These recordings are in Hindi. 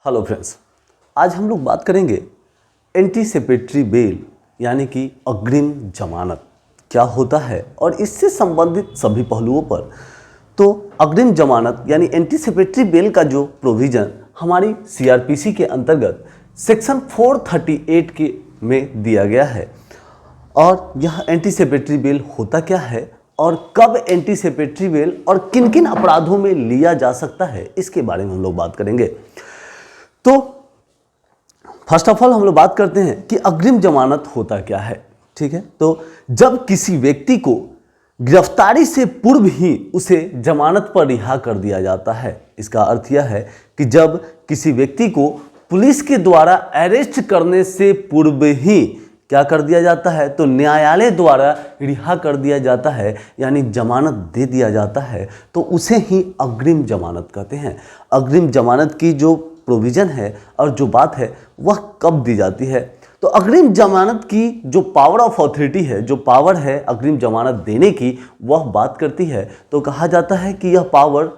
हेलो फ्रेंड्स, आज हम लोग बात करेंगे एंटीसिपेटरी बेल यानी कि अग्रिम जमानत क्या होता है और इससे संबंधित सभी पहलुओं पर। तो अग्रिम जमानत यानी एंटीसिपेटरी बेल का जो प्रोविज़न हमारी सीआरपीसी के अंतर्गत सेक्शन 438 के में दिया गया है। और यह एंटीसिपेटरी बेल होता क्या है और कब एंटीसिपेटरी बेल और किन किन अपराधों में लिया जा सकता है, इसके बारे में हम लोग बात करेंगे। तो फर्स्ट ऑफ ऑल हम लोग बात करते हैं कि अग्रिम जमानत होता क्या है। ठीक है, तो जब किसी व्यक्ति को गिरफ्तारी से पूर्व ही उसे जमानत पर रिहा कर दिया जाता है। इसका अर्थ यह है कि जब किसी व्यक्ति को पुलिस के द्वारा अरेस्ट करने से पूर्व ही क्या कर दिया जाता है, तो न्यायालय द्वारा रिहा कर दिया जाता है यानी जमानत दे दिया जाता है, तो उसे ही अग्रिम जमानत कहते हैं। अग्रिम जमानत की जो प्रोविज़न है और जो बात है वह कब दी जाती है, तो अग्रिम जमानत की जो पावर ऑफ अथॉरिटी है, जो पावर है अग्रिम जमानत देने की, वह बात करती है। तो कहा जाता है कि यह power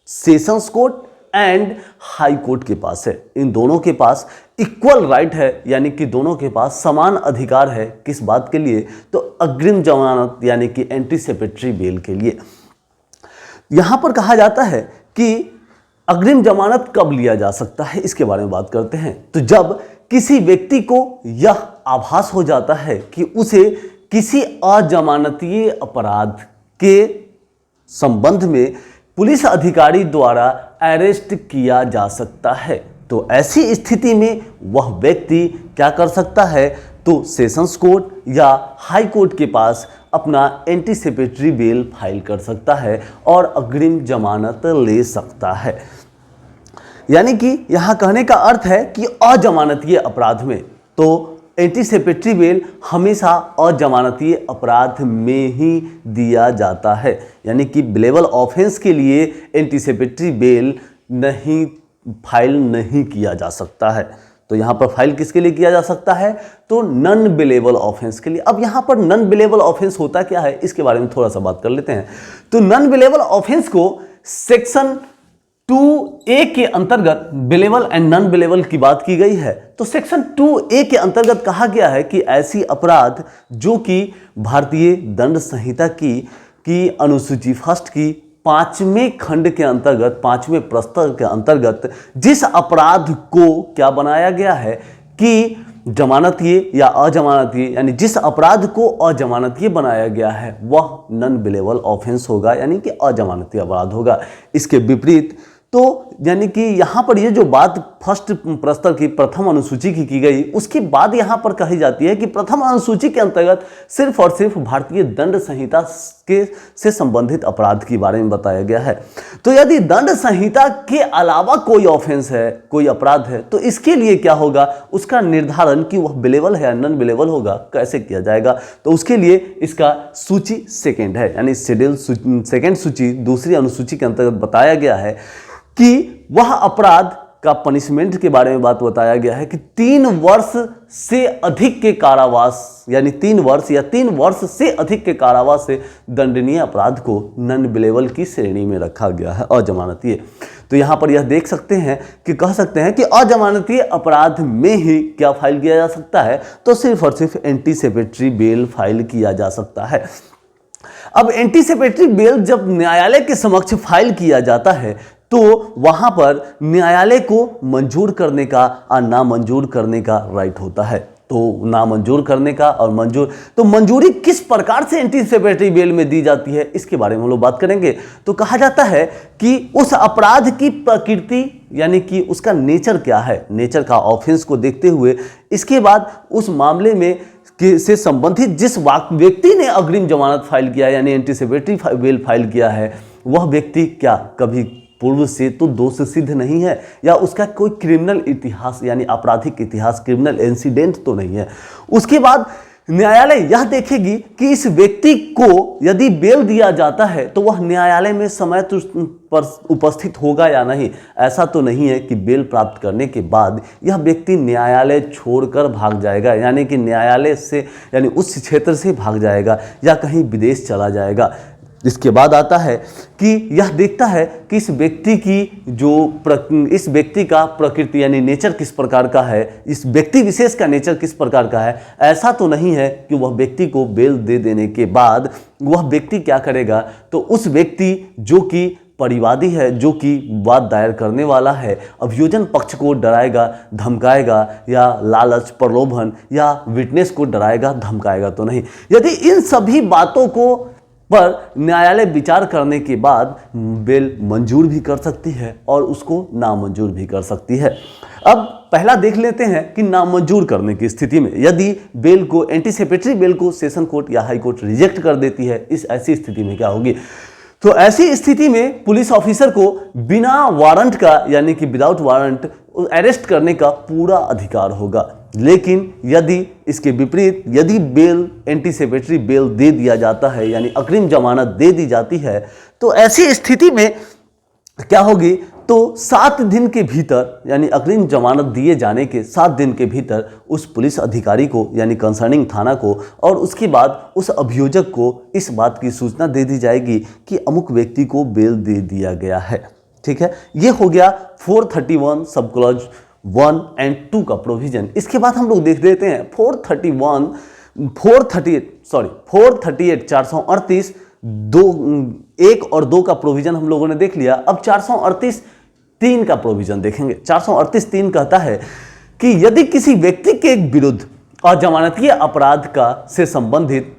sessions court and high court के पास है। इन दोनों के पास इक्वल राइट है, यानी कि दोनों के पास समान अधिकार है। किस बात के लिए, तो अग्रिम जमानत यानी कि एंटीसिपेटरी बेल के लिए। यहां पर कहा जाता है कि अग्रिम जमानत कब लिया जा सकता है, इसके बारे में बात करते हैं। तो जब किसी व्यक्ति को यह आभास हो जाता है कि उसे किसी अजमानतीय अपराध के संबंध में पुलिस अधिकारी द्वारा अरेस्ट किया जा सकता है, तो ऐसी स्थिति में वह व्यक्ति क्या कर सकता है, तो सेशंस कोर्ट या हाई कोर्ट के पास अपना एंटीसिपेटरी बेल फाइल कर सकता है और अग्रिम जमानत ले सकता है। यानी कि यहाँ कहने का अर्थ है कि अजमानतीय अपराध में तो एंटीसिपेटरी बेल हमेशा अजमानतीय अपराध में ही दिया जाता है। यानी कि बेलेबल ऑफेंस के लिए एंटीसिपेटरी बेल नहीं फाइल नहीं किया जा सकता है। तो यहाँ पर फाइल किसके लिए किया जा सकता है, तो नॉन बेलेबल ऑफेंस के लिए। अब यहाँ पर नॉन बेलेबल ऑफेंस होता क्या है, इसके बारे में थोड़ा सा बात कर लेते हैं। तो नॉन बेलेबल ऑफेंस को सेक्शन 2A के अंतर्गत बेलेबल एंड नॉन बेलेबल की बात की गई है। तो सेक्शन 2A के अंतर्गत कहा गया है कि ऐसी अपराध जो कि भारतीय दंड संहिता की अनुसूची फर्स्ट की 5वें खंड के अंतर्गत 5वें प्रस्ताव के अंतर्गत जिस अपराध को क्या बनाया गया है कि जमानतीय या अजमानतीय, यानी जिस अपराध को अजमानतीय बनाया गया है वह नॉन बेलेबल ऑफेंस होगा, यानी कि अजमानतीय अपराध होगा। इसके विपरीत तो यानी कि यहाँ पर ये जो बात फर्स्ट प्रस्तर की प्रथम अनुसूची की गई, उसके बाद यहाँ पर कही जाती है कि प्रथम अनुसूची के अंतर्गत सिर्फ और सिर्फ भारतीय दंड संहिता के से संबंधित अपराध के बारे में बताया गया है। तो यदि दंड संहिता के अलावा कोई ऑफेंस है, कोई अपराध है, तो इसके लिए क्या होगा, उसका निर्धारण कि वह बेलेबल है या नॉन बेलेबल होगा कैसे किया जाएगा, तो उसके लिए इसका सूची सेकेंड है, यानी शेड्यूल सेकेंड सूची दूसरी अनुसूची के अंतर्गत बताया गया है कि वह अपराध का पनिशमेंट के बारे में बात बताया गया है कि 3 वर्ष से अधिक के कारावास, यानी 3 वर्ष या 3 वर्ष से अधिक के कारावास से दंडनीय अपराध को नॉन बेलेबल की श्रेणी में रखा गया है, अजमानतीय। तो यहाँ पर यह देख सकते हैं कि कह सकते हैं कि अजमानतीय अपराध में ही क्या फाइल किया जा सकता है, तो सिर्फ और सिर्फ एंटीसिपेटरी बेल फाइल किया जा सकता है। अब एंटीसिपेटरी बेल जब न्यायालय के समक्ष फाइल किया जाता है तो वहां पर न्यायालय को मंजूर करने का और ना मंजूर करने का राइट होता है। तो ना मंजूर करने का और मंजूर, तो मंजूरी किस प्रकार से एंटीसिपेटरी बेल में दी जाती है, इसके बारे में हम लोग बात करेंगे। तो कहा जाता है कि उस अपराध की प्रकृति यानी कि उसका नेचर क्या है, नेचर का ऑफेंस को देखते हुए, इसके बाद उस मामले में से संबंधित जिस व्यक्ति ने अग्रिम जमानत फाइल किया यानी एंटीसिपेटरी बेल फाइल किया है, वह व्यक्ति क्या कभी पूर्व से तो दोष सिद्ध नहीं है या उसका कोई क्रिमिनल इतिहास यानी आपराधिक इतिहास, क्रिमिनल इंसिडेंट तो नहीं है। उसके बाद न्यायालय यह देखेगी कि इस व्यक्ति को यदि बेल दिया जाता है तो वह न्यायालय में समय पर उपस्थित होगा या नहीं। ऐसा तो नहीं है कि बेल प्राप्त करने के बाद यह व्यक्ति न्यायालय छोड़कर भाग जाएगा, यानी कि न्यायालय से यानी उस क्षेत्र से भाग जाएगा या कहीं विदेश चला जाएगा। इसके बाद आता है कि यह देखता है कि इस व्यक्ति का प्रकृति यानी नेचर किस प्रकार का है, इस व्यक्ति विशेष का नेचर किस प्रकार का है। ऐसा तो नहीं है कि वह व्यक्ति को बेल दे देने के बाद वह व्यक्ति क्या करेगा, तो उस व्यक्ति जो कि परिवादी है, जो कि वाद दायर करने वाला है, अभियोजन पक्ष को डराएगा धमकाएगा या लालच प्रलोभन या विटनेस को डराएगा धमकाएगा तो नहीं। यदि इन सभी बातों को पर न्यायालय विचार करने के बाद बेल मंजूर भी कर सकती है और उसको नामंजूर भी कर सकती है। अब पहला देख लेते हैं कि नामंजूर करने की स्थिति में यदि बेल को एंटीसिपेटरी बेल को सेशन कोर्ट या हाई कोर्ट रिजेक्ट कर देती है, इस ऐसी स्थिति में क्या होगी। तो ऐसी स्थिति में पुलिस ऑफिसर को बिना वारंट का यानी कि विदाउट वारंट अरेस्ट करने का पूरा अधिकार होगा। लेकिन यदि इसके विपरीत यदि बेल एंटीसिपेटरी बेल दे दिया जाता है यानी अग्रिम जमानत दे दी जाती है, तो ऐसी स्थिति में क्या होगी, तो 7 दिन के भीतर यानी अग्रिम जमानत दिए जाने के 7 दिन के भीतर उस पुलिस अधिकारी को यानी कंसर्निंग थाना को और उसके बाद उस अभियोजक को इस बात की सूचना दे दी जाएगी कि अमुक व्यक्ति को बेल दे दिया गया है। ठीक है, ये हो गया 431 सब क्लॉज 1 और 2 का प्रोविजन। इसके बाद हम लोग देख लेते हैं 438 438 1 और 2 का प्रोविजन हम लोगों ने देख लिया। अब 438 3 का प्रोविजन देखेंगे। 438 3 कहता है कि यदि किसी व्यक्ति के विरुद्ध अजमानतीय अपराध का से संबंधित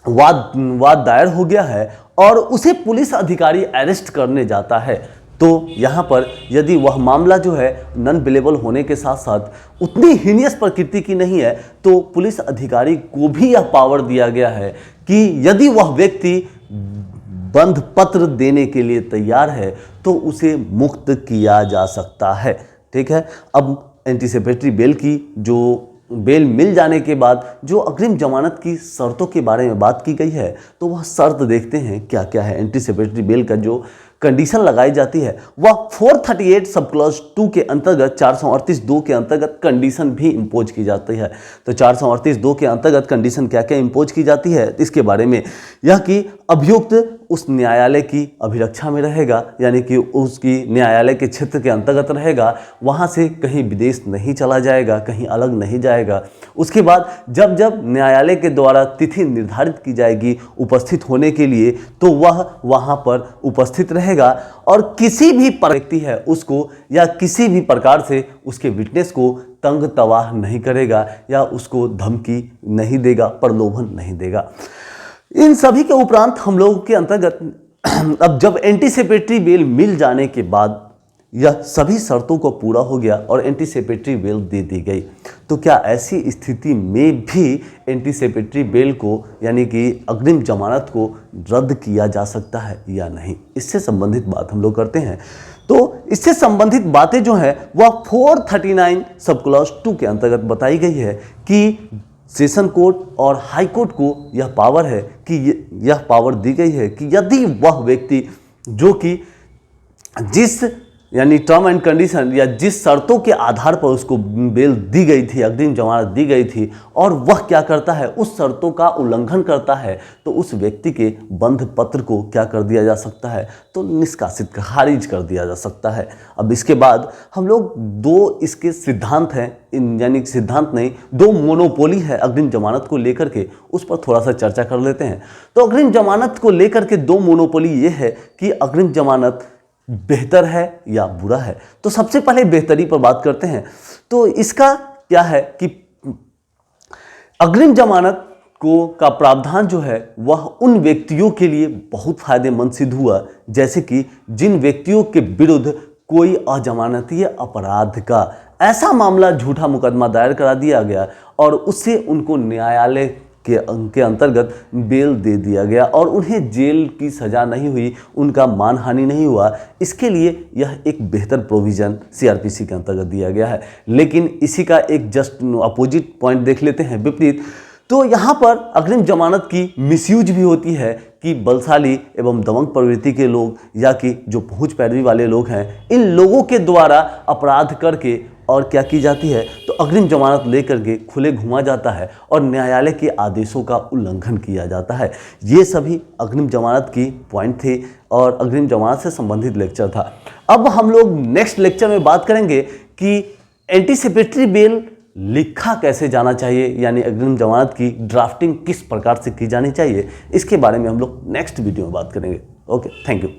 वाद दायर हो गया है और उसे पुलिस अधिकारी अरेस्ट करने जाता है, तो यहाँ पर यदि वह मामला जो है नॉन बेलेबल होने के साथ साथ उतनी हीनियस प्रकृति की नहीं है, तो पुलिस अधिकारी को भी यह पावर दिया गया है कि यदि वह व्यक्ति बंध पत्र देने के लिए तैयार है तो उसे मुक्त किया जा सकता है। ठीक है, अब एंटीसिपेटरी बेल की जो बेल मिल जाने के बाद जो अग्रिम जमानत की शर्तों के बारे में बात की गई है, तो वह शर्त देखते हैं क्या क्या है। एंटीसिपेटरी बेल का जो कंडीशन लगाई जाती है वह 438 सब क्लॉज 2 के अंतर्गत 438 2 के अंतर्गत कंडीशन भी इंपोज की जाती है। तो 438 2 के अंतर्गत कंडीशन क्या क्या इंपोज की जाती है इसके बारे में यह कि अभियुक्त उस न्यायालय की अभिरक्षा में रहेगा, यानी कि उसकी न्यायालय के क्षेत्र के अंतर्गत रहेगा, वहाँ से कहीं विदेश नहीं चला जाएगा, कहीं अलग नहीं जाएगा। उसके बाद जब जब न्यायालय के द्वारा तिथि निर्धारित की जाएगी उपस्थित होने के लिए, तो वह वहाँ पर उपस्थित रहेगा और किसी भी व्यक्ति है उसको या किसी भी प्रकार से उसके विटनेस को तंग तवाह नहीं करेगा या उसको धमकी नहीं देगा, प्रलोभन नहीं देगा। इन सभी के उपरांत हम लोगों के अंतर्गत अब जब एंटीसिपेटरी बेल मिल जाने के बाद यह सभी शर्तों को पूरा हो गया और एंटीसिपेटरी बेल दे दी गई, तो क्या ऐसी स्थिति में भी एंटीसिपेटरी बेल को यानी कि अग्रिम जमानत को रद्द किया जा सकता है या नहीं, इससे संबंधित बात हम लोग करते हैं। तो इससे संबंधित बातें जो है वह 439 सब क्लॉज 2 के अंतर्गत बताई गई है कि सेशन कोर्ट और हाई कोर्ट को यह पावर है कि यह पावर दी गई है कि यदि वह व्यक्ति जो कि जिस यानी टर्म एंड कंडीशन या जिस शर्तों के आधार पर उसको बेल दी गई थी, अग्रिम जमानत दी गई थी, और वह क्या करता है उस शर्तों का उल्लंघन करता है, तो उस व्यक्ति के बंध पत्र को क्या कर दिया जा सकता है, तो निष्कासित खारिज कर दिया जा सकता है। अब इसके बाद हम लोग 2 इसके सिद्धांत हैं, यानी सिद्धांत नहीं 2 मोनोपोली है अग्रिम जमानत को लेकर के, उस पर थोड़ा सा चर्चा कर लेते हैं। तो अग्रिम जमानत को लेकर के 2 मोनोपोली ये है कि अग्रिम जमानत बेहतर है या बुरा है। तो सबसे पहले बेहतरी पर बात करते हैं। तो इसका क्या है कि अग्रिम जमानत को का प्रावधान जो है वह उन व्यक्तियों के लिए बहुत फायदेमंद सिद्ध हुआ जैसे कि जिन व्यक्तियों के विरुद्ध कोई अजमानतीय अपराध का ऐसा मामला झूठा मुकदमा दायर करा दिया गया और उससे उनको न्यायालय के अंतर्गत बेल दे दिया गया और उन्हें जेल की सज़ा नहीं हुई, उनका मानहानि नहीं हुआ। इसके लिए यह एक बेहतर प्रोविज़न सीआरपीसी के अंतर्गत दिया गया है। लेकिन इसी का एक जस्ट अपोजिट पॉइंट देख लेते हैं, विपरीत। तो यहाँ पर अग्रिम जमानत की मिसयूज भी होती है कि बलशाली एवं दबंग प्रवृत्ति के लोग या कि जो पहुंच पैरवी वाले लोग हैं, इन लोगों के द्वारा अपराध करके और क्या की जाती है, तो अग्रिम जमानत लेकर के खुले घुमा जाता है और न्यायालय के आदेशों का उल्लंघन किया जाता है। ये सभी अग्रिम जमानत की पॉइंट थे और अग्रिम जमानत से संबंधित लेक्चर था। अब हम लोग नेक्स्ट लेक्चर में बात करेंगे कि एंटीसिपेटरी बेल लिखा कैसे जाना चाहिए, यानी अग्रिम जमानत की ड्राफ्टिंग किस प्रकार से की जानी चाहिए, इसके बारे में हम लोग नेक्स्ट वीडियो में बात करेंगे। Okay, thank you.